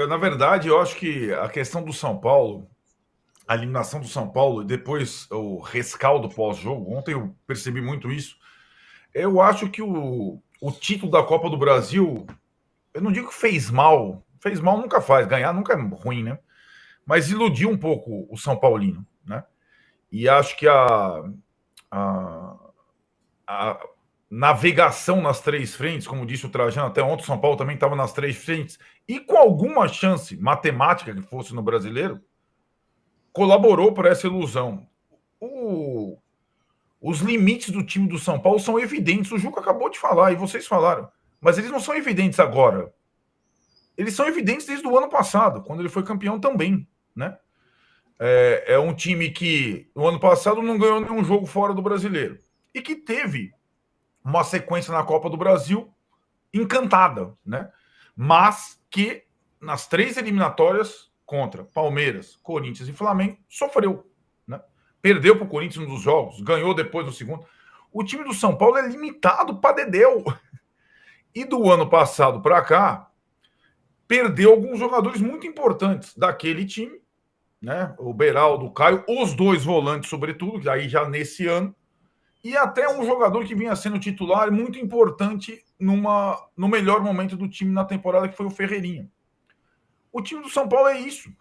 Na verdade, eu acho que a questão do São Paulo, a eliminação do São Paulo e depois o rescaldo pós-jogo, ontem eu percebi muito isso. Eu acho que o título da Copa do Brasil, eu não digo que fez mal nunca faz, ganhar nunca é ruim, né? Mas iludiu um pouco o São Paulino, né? E acho que a, a navegação nas três frentes, como disse o Trajano, até ontem o São Paulo também estava nas três frentes, e com alguma chance matemática que fosse no brasileiro, colaborou para essa ilusão. O, os limites do time do São Paulo são evidentes. O Juca acabou de falar, e vocês falaram, mas eles não são evidentes agora. Eles são evidentes desde o ano passado, quando ele foi campeão também, né? É um time que no ano passado não ganhou nenhum jogo fora do brasileiro e que teve uma sequência na Copa do Brasil encantada, né? Mas que nas três eliminatórias contra Palmeiras, Corinthians e Flamengo sofreu, né? Perdeu para o Corinthians um dos jogos, ganhou depois no segundo. O time do São Paulo é limitado para dedéu. E do ano passado para cá, perdeu alguns jogadores muito importantes daquele time, né? O Beraldo, o Caio, os dois volantes, sobretudo, aí já nesse ano, e até um jogador que vinha sendo titular muito importante no melhor momento do time na temporada, que foi o Ferreirinha. O time do São Paulo é isso,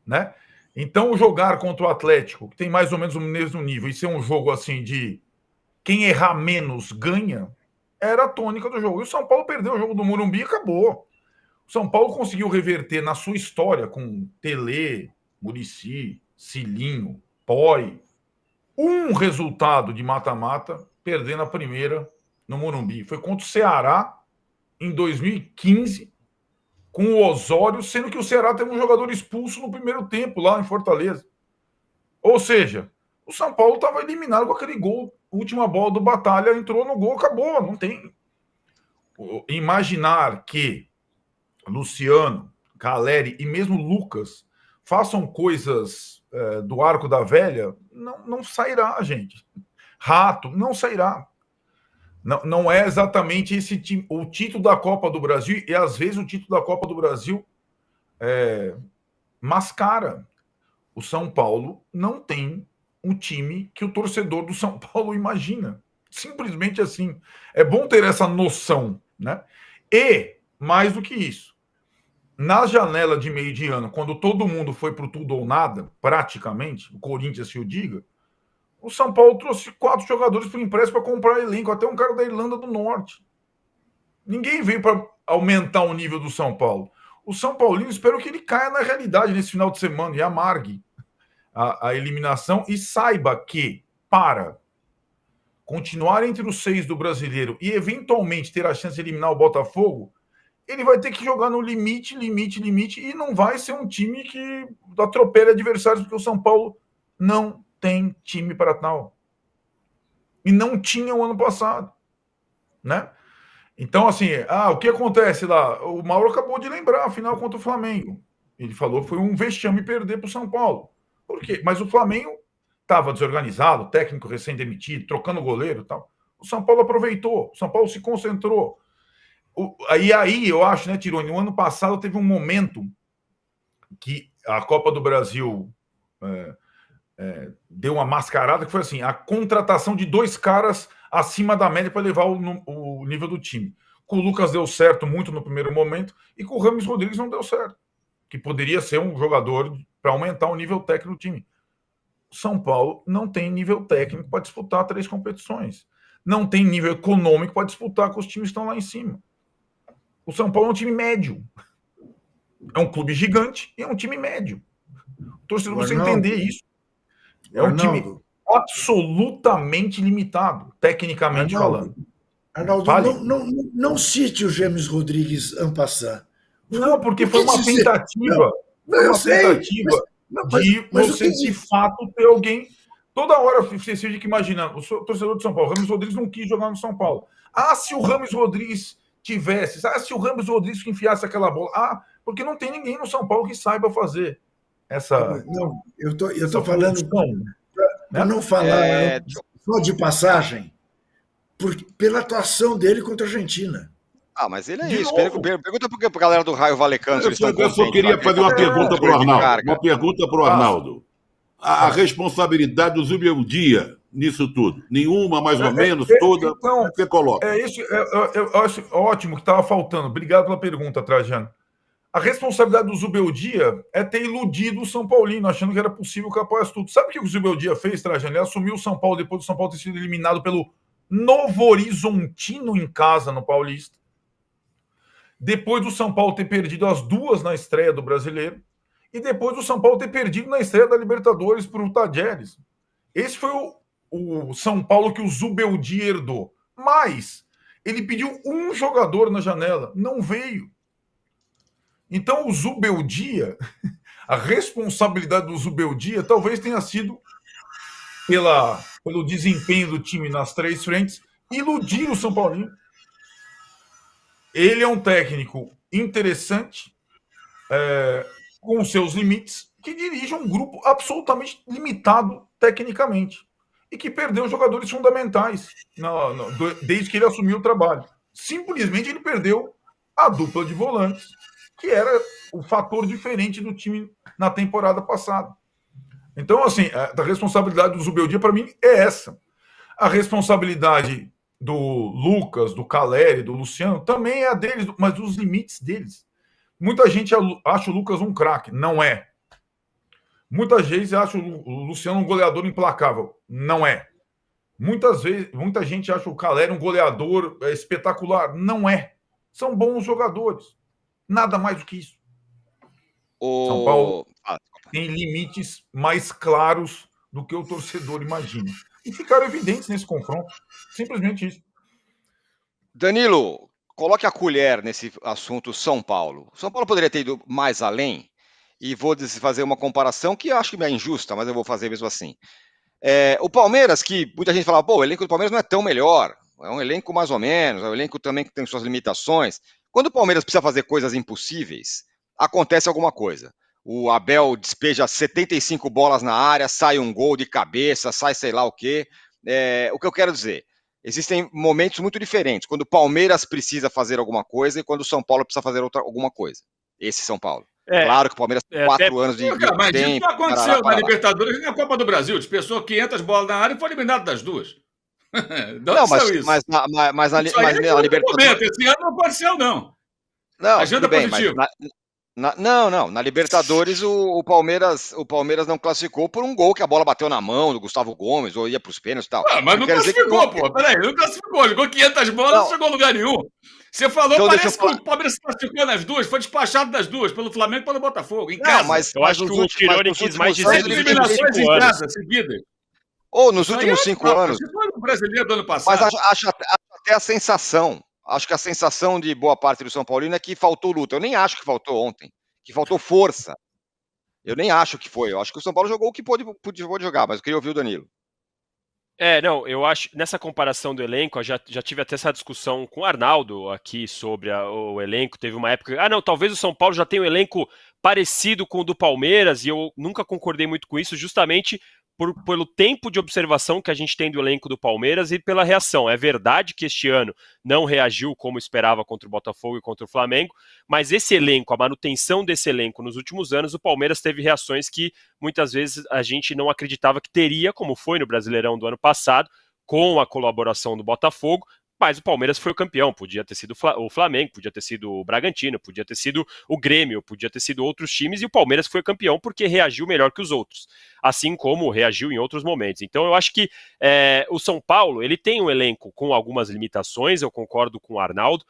né? Então, jogar contra o Atlético, que tem mais ou menos o mesmo nível, e ser um jogo assim de quem errar menos ganha, era a tônica do jogo. E o São Paulo perdeu o jogo do Morumbi e acabou. O São Paulo conseguiu reverter na sua história com Tele, Muricy, Cilinho, Poi, um resultado de mata-mata, perdendo a primeira no Morumbi. Foi contra o Ceará em 2015, com o Osório, sendo que o Ceará teve um jogador expulso no primeiro tempo, lá em Fortaleza. Ou seja, o São Paulo estava eliminado com aquele gol, última bola do Batalha, entrou no gol, acabou, não tem. Imaginar que Luciano, Caleri e mesmo Lucas façam coisas do arco da velha, não sairá, gente. Rato, não sairá. Não é exatamente esse time. O título da Copa do Brasil, e às vezes o título da Copa do Brasil mascara. O São Paulo não tem um time que o torcedor do São Paulo imagina. Simplesmente assim. É bom ter essa noção, né? E, mais do que isso, na janela de meio de ano, quando todo mundo foi para o tudo ou nada, praticamente, o Corinthians se o diga, o São Paulo trouxe 4 jogadores para o empréstimo para comprar elenco, até um cara da Irlanda do Norte. Ninguém veio para aumentar o nível do São Paulo. O São Paulino, espero que ele caia na realidade nesse final de semana e amargue a eliminação e saiba que, para continuar entre os 6 do brasileiro e eventualmente ter a chance de eliminar o Botafogo, ele vai ter que jogar no limite, e não vai ser um time que atropela adversários, porque o São Paulo não tem time para tal. E não tinha o ano passado, né? Então, assim, o que acontece lá? O Mauro acabou de lembrar a final contra o Flamengo. Ele falou que foi um vexame perder para o São Paulo. Por quê? Mas o Flamengo estava desorganizado, técnico recém-demitido, trocando goleiro e tal. O São Paulo aproveitou, o São Paulo se concentrou. Aí eu acho, né, Tironi, no ano passado teve um momento que a Copa do Brasil deu uma mascarada, que foi assim, a contratação de 2 caras acima da média para levar o nível do time. Com o Lucas deu certo muito no primeiro momento e com o Rames Rodrigues não deu certo, que poderia ser um jogador para aumentar o nível técnico do time. O São Paulo não tem nível técnico para disputar 3 competições. Não tem nível econômico para disputar com os times que estão lá em cima. O São Paulo é um time médio. É um clube gigante e é um time médio. O torcedor precisa entender isso. É um time absolutamente limitado, tecnicamente falando. Arnaldo, não cite o James Rodrigues en passant. Não, porque foi uma tentativa. Foi uma tentativa de você, de fato, ter alguém. Toda hora você fica imaginando. O torcedor de São Paulo, o Rames Rodrigues não quis jogar no São Paulo. Se o Rames Rodrigues tivesse. Se o Rames Rodrigues enfiasse aquela bola. Porque não tem ninguém no São Paulo que saiba fazer essa. Não, eu tô falando. Para não falar só de passagem, pela atuação dele contra a Argentina. Mas ele é isso. Pergunta pra galera do Raio Valecano se eles estão contentes. Eu só queria fazer uma pergunta para o Arnaldo. Uma pergunta para o Arnaldo. A responsabilidade do Zubeldia nisso tudo? Nenhuma, mais ou menos, toda? Então, você coloca? Eu acho ótimo que estava faltando. Obrigado pela pergunta, Trajano. A responsabilidade do Zubeldia é ter iludido o São Paulino, achando que era possível capaz tudo. Sabe o que o Zubeldia fez, Trajano? Ele assumiu o São Paulo depois do São Paulo ter sido eliminado pelo Novo Horizontino em casa, no Paulista. Depois do São Paulo ter perdido as duas na estreia do Brasileiro. E depois do São Paulo ter perdido na estreia da Libertadores para o Tadjeres. Esse foi o São Paulo que o Zubeldia herdou. Mas ele pediu um jogador na janela, não veio. Então o Zubeldia, a responsabilidade do Zubeldia talvez tenha sido pelo desempenho do time nas três frentes, iludir o São Paulino. Ele é um técnico interessante, com seus limites, que dirige um grupo absolutamente limitado tecnicamente e que perdeu jogadores fundamentais desde que ele assumiu o trabalho. Simplesmente ele perdeu a dupla de volantes, que era o fator diferente do time na temporada passada. Então, assim, a responsabilidade do Zubeldia, para mim, é essa. A responsabilidade do Lucas, do Caleri, do Luciano, também é a deles, mas dos limites deles. Muita gente acha o Lucas um craque. Não é. Muita gente acha o Luciano um goleador implacável. Não é. Muita gente acha o Caleri um goleador espetacular. Não é. São bons jogadores. Nada mais do que isso. São Paulo tem limites mais claros do que o torcedor imagina. E ficaram evidentes nesse confronto. Simplesmente isso. Danilo, coloque a colher nesse assunto São Paulo. São Paulo poderia ter ido mais além, e vou fazer uma comparação que eu acho que é injusta, mas eu vou fazer mesmo assim. O Palmeiras, que muita gente fala, o elenco do Palmeiras não é tão melhor, é um elenco mais ou menos, é um elenco também que tem suas limitações. Quando o Palmeiras precisa fazer coisas impossíveis, acontece alguma coisa. O Abel despeja 75 bolas na área, sai um gol de cabeça, sai sei lá o quê. O que eu quero dizer, existem momentos muito diferentes, quando o Palmeiras precisa fazer alguma coisa e quando o São Paulo precisa fazer alguma coisa. Esse São Paulo. Claro que o Palmeiras tem 4 anos de mas tempo. Mas isso aconteceu na Libertadores e na Copa do Brasil. Dispensou 500 bolas na área e foi eliminado das duas. Não, mas na Libertadores... Esse ano não aconteceu, não. Não, agenda positiva. Não. Na Libertadores o Palmeiras não classificou por um gol que a bola bateu na mão do Gustavo Gomes ou ia para os pênaltis e tal. Mas não classificou, pô. Peraí, não classificou. Jogou 500 bolas e não chegou a lugar nenhum. Você falou, então, parece que o Palmeiras se classificou nas duas, foi despachado das duas, pelo Flamengo e pelo Botafogo, em casa. Mas eu acho que o Tirone quis mais de 125 eliminações em casa, seguidas. Ou nos últimos 5 anos. Isso foi no Brasileiro do ano passado. Mas acho até a sensação. Acho que a sensação de boa parte do São Paulino é que faltou luta. Eu nem acho que faltou ontem. Que faltou força. Eu nem acho que foi. Eu acho que o São Paulo jogou o que pôde jogar, mas eu queria ouvir o Danilo. Eu acho, nessa comparação do elenco, eu já tive até essa discussão com o Arnaldo aqui sobre o elenco, teve uma época, talvez o São Paulo já tenha um elenco parecido com o do Palmeiras, e eu nunca concordei muito com isso, justamente pelo tempo de observação que a gente tem do elenco do Palmeiras e pela reação. É verdade que este ano não reagiu como esperava contra o Botafogo e contra o Flamengo, mas esse elenco, a manutenção desse elenco nos últimos anos, o Palmeiras teve reações que muitas vezes a gente não acreditava que teria, como foi no Brasileirão do ano passado, com a colaboração do Botafogo, mas o Palmeiras foi o campeão, podia ter sido o Flamengo, podia ter sido o Bragantino, podia ter sido o Grêmio, podia ter sido outros times, e o Palmeiras foi campeão porque reagiu melhor que os outros, assim como reagiu em outros momentos. Então eu acho que o São Paulo, ele tem um elenco com algumas limitações, eu concordo com o Arnaldo,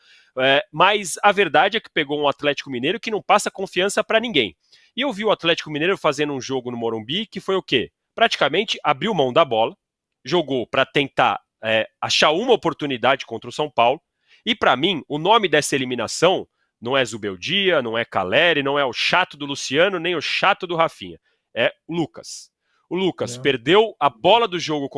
mas a verdade é que pegou um Atlético Mineiro que não passa confiança para ninguém. E eu vi o Atlético Mineiro fazendo um jogo no Morumbi que foi o quê? Praticamente abriu mão da bola, jogou para tentar achar uma oportunidade contra o São Paulo, e para mim, o nome dessa eliminação não é Zubeldia, não é Caleri, não é o chato do Luciano, nem o chato do Rafinha, é o Lucas. O Lucas perdeu a bola do jogo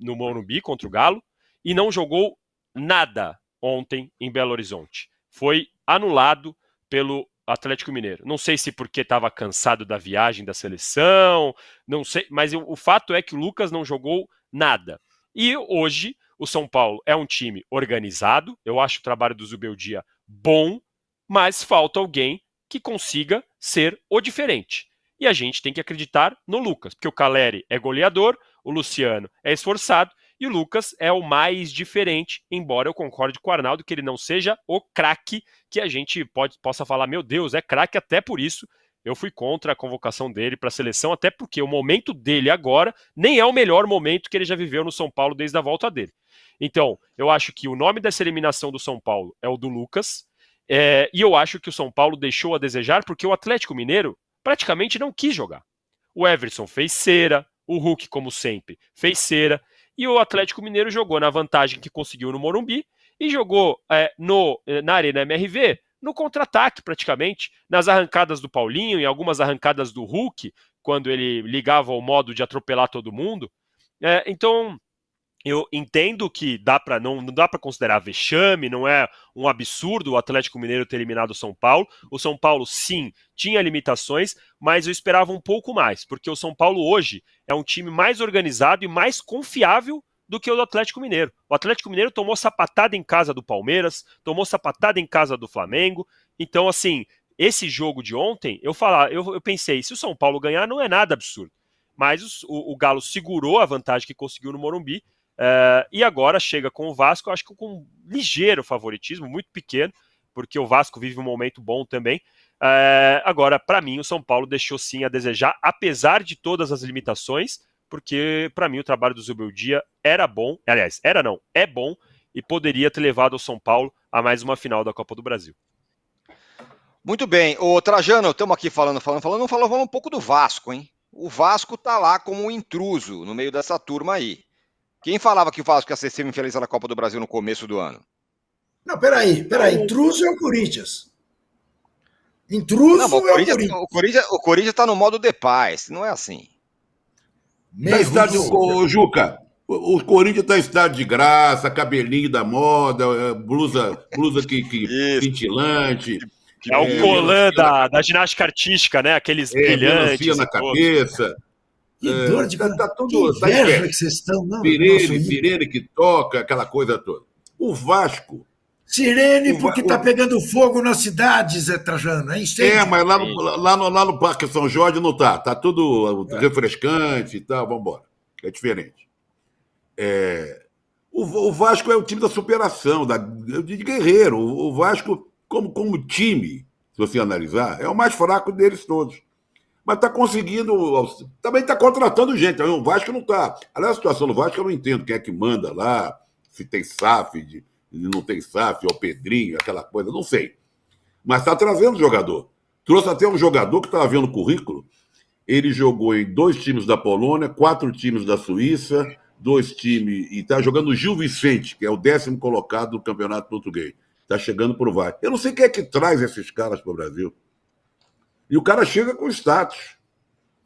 no Morumbi, contra o Galo, e não jogou nada ontem em Belo Horizonte. Foi anulado pelo Atlético Mineiro. Não sei se porque estava cansado da viagem da seleção, não sei, mas o fato é que o Lucas não jogou nada. E hoje o São Paulo é um time organizado, eu acho o trabalho do Zubeldia bom, mas falta alguém que consiga ser o diferente. E a gente tem que acreditar no Lucas, porque o Caleri é goleador, o Luciano é esforçado e o Lucas é o mais diferente, embora eu concorde com o Arnaldo que ele não seja o craque que a gente possa falar, meu Deus, é craque, até por isso eu fui contra a convocação dele para a seleção, até porque o momento dele agora nem é o melhor momento que ele já viveu no São Paulo desde a volta dele. Então, eu acho que o nome dessa eliminação do São Paulo é o do Lucas, e eu acho que o São Paulo deixou a desejar porque o Atlético Mineiro praticamente não quis jogar. O Everson fez cera, o Hulk, como sempre, fez cera, e o Atlético Mineiro jogou na vantagem que conseguiu no Morumbi e jogou na Arena MRV no contra-ataque, praticamente, nas arrancadas do Paulinho, em algumas arrancadas do Hulk, quando ele ligava o modo de atropelar todo mundo. Então, eu entendo que não dá para considerar vexame, não é um absurdo o Atlético Mineiro ter eliminado o São Paulo. O São Paulo, sim, tinha limitações, mas eu esperava um pouco mais, porque o São Paulo hoje é um time mais organizado e mais confiável do que o do Atlético Mineiro. O Atlético Mineiro tomou sapatada em casa do Palmeiras, tomou sapatada em casa do Flamengo. Então, assim, esse jogo de ontem, eu pensei, se o São Paulo ganhar, não é nada absurdo. Mas o Galo segurou a vantagem que conseguiu no Morumbi, e agora chega com o Vasco, acho que com um ligeiro favoritismo, muito pequeno, porque o Vasco vive um momento bom também. Agora, para mim, o São Paulo deixou sim a desejar, apesar de todas as limitações, porque para mim o trabalho do Zubeldia era bom, aliás, é bom, e poderia ter levado o São Paulo a mais uma final da Copa do Brasil. Muito bem. Ô Trajano, estamos aqui falando um pouco do Vasco, hein? O Vasco tá lá como um intruso no meio dessa turma aí. Quem falava que o Vasco ia ser semifinalista da Copa do Brasil no começo do ano? Não, peraí. Intruso é o Corinthians. Intruso não, é o Corinthians. O Corinthians tá no modo de paz, não é assim. Juca, o Corinthians está em estado de graça, cabelinho da moda, blusa que cintilante. É o colã da ginástica artística, né? Aqueles brilhantes. Na cabeça. Que dor de tá tudo, que inveja que vocês estão, não? Sirene que toca, aquela coisa toda. O Vasco. Sirene porque está pegando fogo na cidade, Zé Trajano. É incêndio. Mas lá no Parque São Jorge não tá. Tá tudo refrescante e tal, vamos embora. É diferente. O Vasco é o time da superação, de guerreiro. O Vasco, como time, se você analisar, é o mais fraco deles todos. Mas está conseguindo. Também está contratando gente. O Vasco não está. Aliás, a situação do Vasco eu não entendo quem é que manda lá, se tem SAF, não tem SAF, é o Pedrinho, aquela coisa, não sei. Mas está trazendo jogador. Trouxe até um jogador que estava vendo o currículo. Ele jogou em 2 times da Polônia, 4 times da Suíça, 2 times. E está jogando o Gil Vicente, que é o 10º colocado do Campeonato Português. Está chegando para o Vasco. Eu não sei quem é que traz esses caras para o Brasil. E o cara chega com status.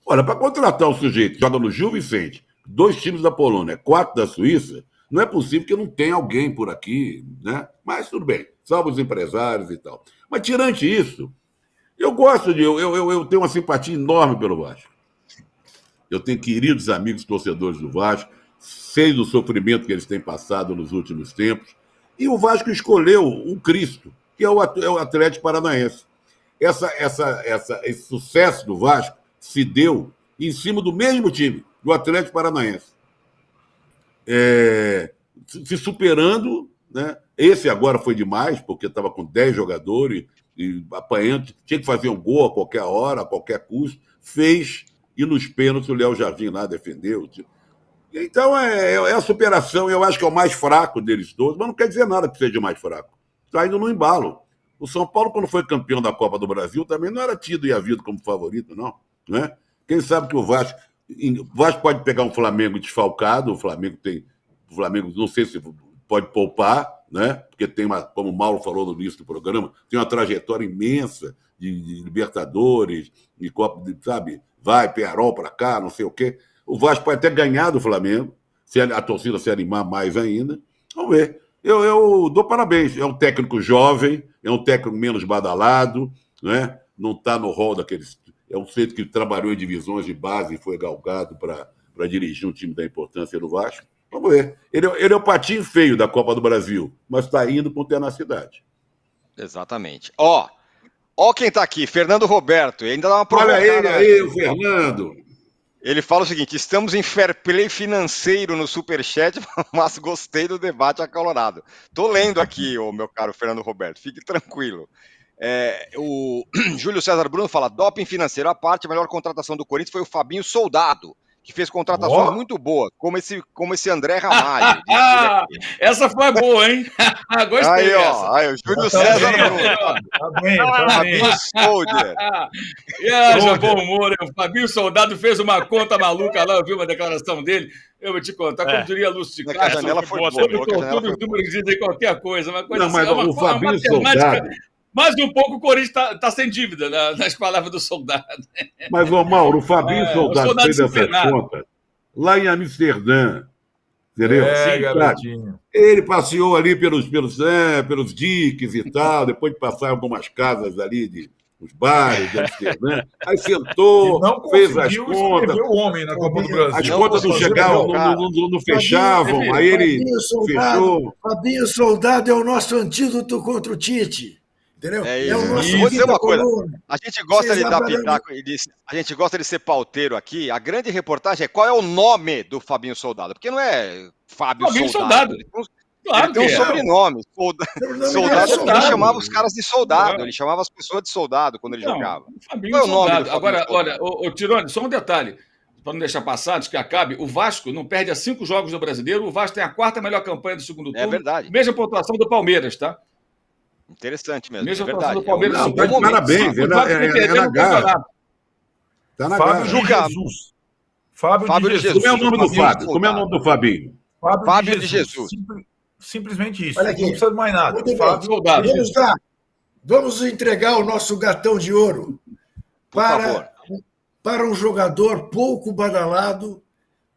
Olha, para contratar um sujeito que joga no Gil Vicente, 2 times da Polônia, 4 da Suíça, não é possível que não tenha alguém por aqui, né? Mas tudo bem, salvo os empresários e tal. Mas tirante isso, eu gosto de... Eu tenho uma simpatia enorme pelo Vasco. Eu tenho queridos amigos torcedores do Vasco, sei do sofrimento que eles têm passado nos últimos tempos, e o Vasco escolheu um Cristo, que é o Atlético Paranaense. Esse sucesso do Vasco se deu em cima do mesmo time, do Atlético Paranaense. Se superando, né? Esse agora foi demais, porque estava com 10 jogadores e apanhando, tinha que fazer um gol a qualquer hora, a qualquer custo. Fez, e nos pênaltis o Léo Jardim lá defendeu. Então é a superação, eu acho que é o mais fraco deles todos, mas não quer dizer nada que seja o mais fraco. Está indo no embalo. O São Paulo, quando foi campeão da Copa do Brasil, também não era tido e havido como favorito, não. Né? Quem sabe que o Vasco pode pegar um Flamengo desfalcado, o Flamengo não sei se pode poupar, né? Porque tem como o Mauro falou no início do programa, tem uma trajetória imensa de Libertadores, de Copa, sabe? Vai, Pearol para cá, não sei o quê. O Vasco pode até ganhar do Flamengo, se a torcida se animar mais ainda. Vamos ver. Eu dou parabéns. É um técnico jovem, é um técnico menos badalado, né? Não está no rol daqueles... É um sujeito que trabalhou em divisões de base e foi galgado para dirigir um time da importância do Vasco. Vamos ver. Ele é o patinho feio da Copa do Brasil, mas está indo com tenacidade. Exatamente. Ó quem tá aqui, Fernando Roberto. E ainda dá uma Olha provocada. ele aí, o Fernando. Ele fala o seguinte: estamos em fair play financeiro no Superchat, mas gostei do debate acalorado. Tô lendo aqui, meu caro Fernando Roberto, fique tranquilo. O Júlio César Bruno fala: doping financeiro à parte, a melhor contratação do Corinthians foi o Fabinho Soldado, que fez contratações muito boas, como esse André Ramalho. Essa foi boa, hein? Gostei dessa. Aí, o Júlio César Bruno. Tá bem. Fabinho Soldier. Bom humor. O Fabinho Soldado fez uma conta maluca lá, eu vi uma declaração dele. Eu vou te contar, como diria Lúcio de Castro. A janela foi boa. Todos os números dizem qualquer coisa. Uma coisa Não, mas assim, o Fabinho Soldado... Mais um pouco o Corinthians está sem dívida nas palavras do Soldado. Mas, Mauro, o Fabinho Soldado fez essa conta lá em Amsterdã. Entendeu? Garotinho. Ele passeou ali pelos diques e tal, depois de passar algumas casas ali, os bares de Amsterdã. Aí sentou, fez as contas. O homem na Copa do Brasil. As contas não chegavam, não fechavam. Aí ele fechou. Fabinho Soldado é o nosso antídoto contra o Tite. Entendeu? Vou dizer uma coisa. A gente gosta de dar pitaco, a gente gosta de ser pauteiro aqui. A grande reportagem é qual é o nome do Fabinho Soldado. Porque não é Fabinho Soldado. Ele tem um sobrenome. Soldado ele chamava os caras de soldado. Ele chamava as pessoas de soldado quando ele jogava. Fabinho Soldado. Agora, olha, Tirone, só um detalhe. Para não deixar passar, antes que acabe, o Vasco não perde a 5 jogos no Brasileiro. O Vasco tem a 4ª melhor campanha do segundo turno. É verdade. Mesma pontuação do Palmeiras, tá? Interessante mesmo. Mesmo é verdade. Do Palmeiras, tá de parabéns. É na garra. Tá na garra. Fábio de Jesus. Como é o nome do Fábio? Como é o nome do Fabinho? Fábio de Jesus. Simplesmente isso. Olha aqui. Não precisa de mais nada. Fábio Soldado. Vamos entregar o nosso gatão de ouro para um jogador pouco badalado,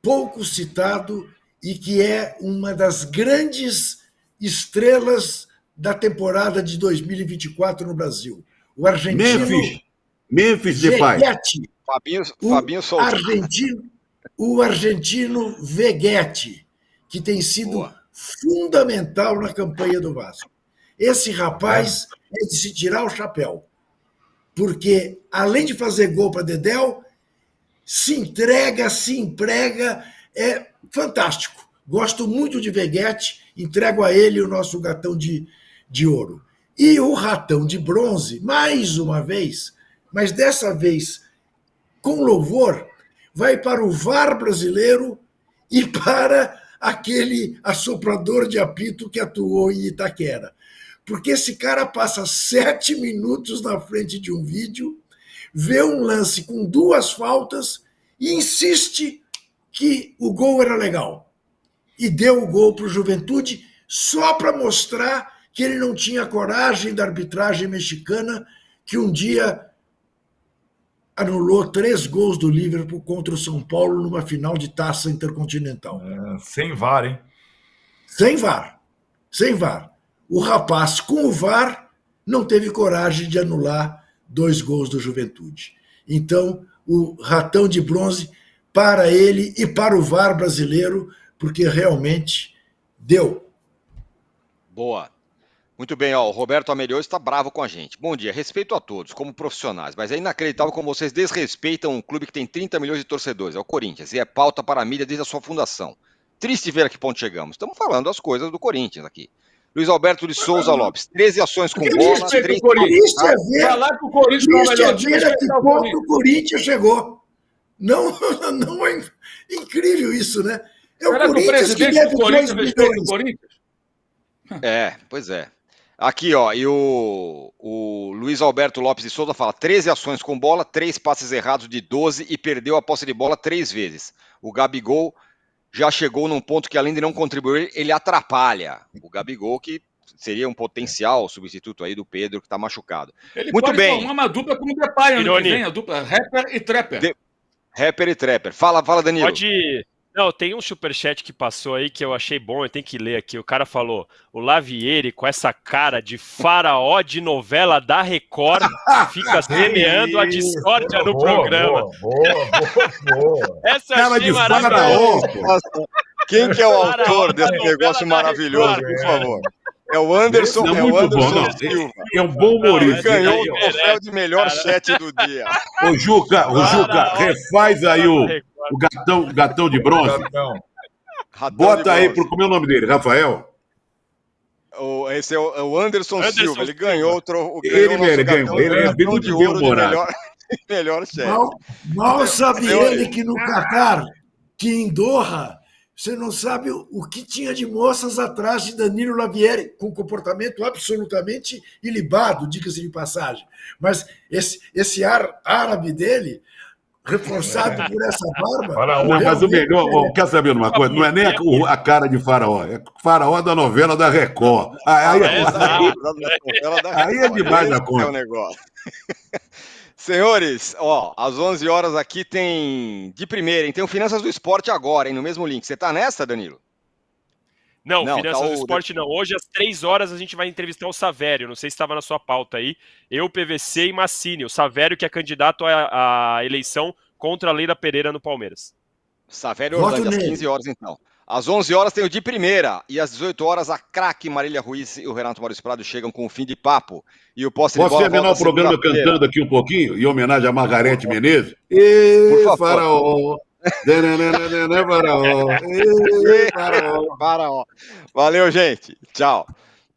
pouco citado e que é uma das grandes estrelas da temporada de 2024 no Brasil. O argentino Memphis Depay. Fabinho Soldado. O argentino Veguete, que tem sido fundamental na campanha do Vasco. Esse rapaz é de se tirar o chapéu, porque, além de fazer gol para Dedéu, se entrega, se emprega, é fantástico. Gosto muito de Veguete, entrego a ele o nosso gatão de ouro. E o ratão de bronze, mais uma vez, mas dessa vez com louvor, vai para o VAR brasileiro e para aquele assoprador de apito que atuou em Itaquera. Porque esse cara passa 7 minutos na frente de um vídeo, vê um lance com 2 faltas e insiste que o gol era legal. E deu o gol para o Juventude só para mostrar que ele não tinha coragem da arbitragem mexicana, que um dia anulou 3 gols do Liverpool contra o São Paulo numa final de taça intercontinental. Sem VAR, hein? Sem VAR. Sem VAR. O rapaz, com o VAR, não teve coragem de anular 2 gols do Juventude. Então, o ratão de bronze para ele e para o VAR brasileiro, porque realmente deu. Boa. Muito bem, o Roberto Amelioso está bravo com a gente. Bom dia, respeito a todos, como profissionais, mas é inacreditável como vocês desrespeitam um clube que tem 30 milhões de torcedores, é o Corinthians, e é pauta para a mídia desde a sua fundação. Triste ver a que ponto chegamos. Estamos falando as coisas do Corinthians aqui. Luiz Alberto de Souza Lopes, 13 ações com bola, 3... Falar que o Corinthians não é o melhor time, a que ponto o Corinthians chegou. Não é incrível isso, né? É o Corinthians que deve 2 milhões. Pois é. Aqui, e o Luiz Alberto Lopes de Souza fala: 13 ações com bola, 3 passes errados de 12 e perdeu a posse de bola 3 vezes. O Gabigol já chegou num ponto que, além de não contribuir, ele atrapalha. O Gabigol, que seria um potencial substituto aí do Pedro, que está machucado. Ele muito pode bem. formar uma dupla como o Depay, ano que vem, a dupla Rapper e Trapper. Rapper e Trapper. Fala, Danilo. Não, tem um superchat que passou aí que eu achei bom, eu tenho que ler aqui. O cara falou: o Lavieri, com essa cara de faraó de novela da Record, fica semeando a discórdia no programa. Boa. Essa cara de faraó. Quem que é o autor desse negócio maravilhoso, por favor? É o Anderson, Não, é o muito Anderson bom, não. Silva. É um bom humorista. Ganhou o troféu de melhor chat do dia. Ô, Juca, refaz aí o gatão de bronze. Bota aí, como é o nome dele? Rafael? Esse é o Anderson Silva. Ele ganhou o troféu. Ele ganhou. Ele é muito bem-humorado. Melhor chat. Mal sabe ele que no Catar, que em Doha, você não sabe o que tinha de moças atrás de Danilo Lavieri, com comportamento absolutamente ilibado, diga-se de passagem. Mas esse ar árabe dele, reforçado por essa barba... Não, mas o melhor, quer saber de uma coisa? Não é nem a cara de Faraó, é Faraó da novela da Record. Aí é demais da conta. É o negócio. Senhores, às 11 horas aqui tem de primeira, hein? Tem o Finanças do Esporte agora, hein? No mesmo link. Você tá nessa, Danilo? Não, Finanças do Esporte não. Hoje, às 3 horas, a gente vai entrevistar o Savério. Não sei se estava na sua pauta aí. Eu, PVC e Massini. O Savério, que é candidato à eleição contra a Leila Pereira no Palmeiras. Savério Orlando, às 15 horas, então. Às 11 horas tem o de primeira. E às 18 horas, a craque Marília Ruiz e o Renato Maurício Prado chegam com o fim de papo. E o posse de bola... Posso terminar o programa cantando aqui um pouquinho, em homenagem a Margarete Menezes? Por favor. Faraó. Faraó. Faraó. Valeu, gente. Tchau.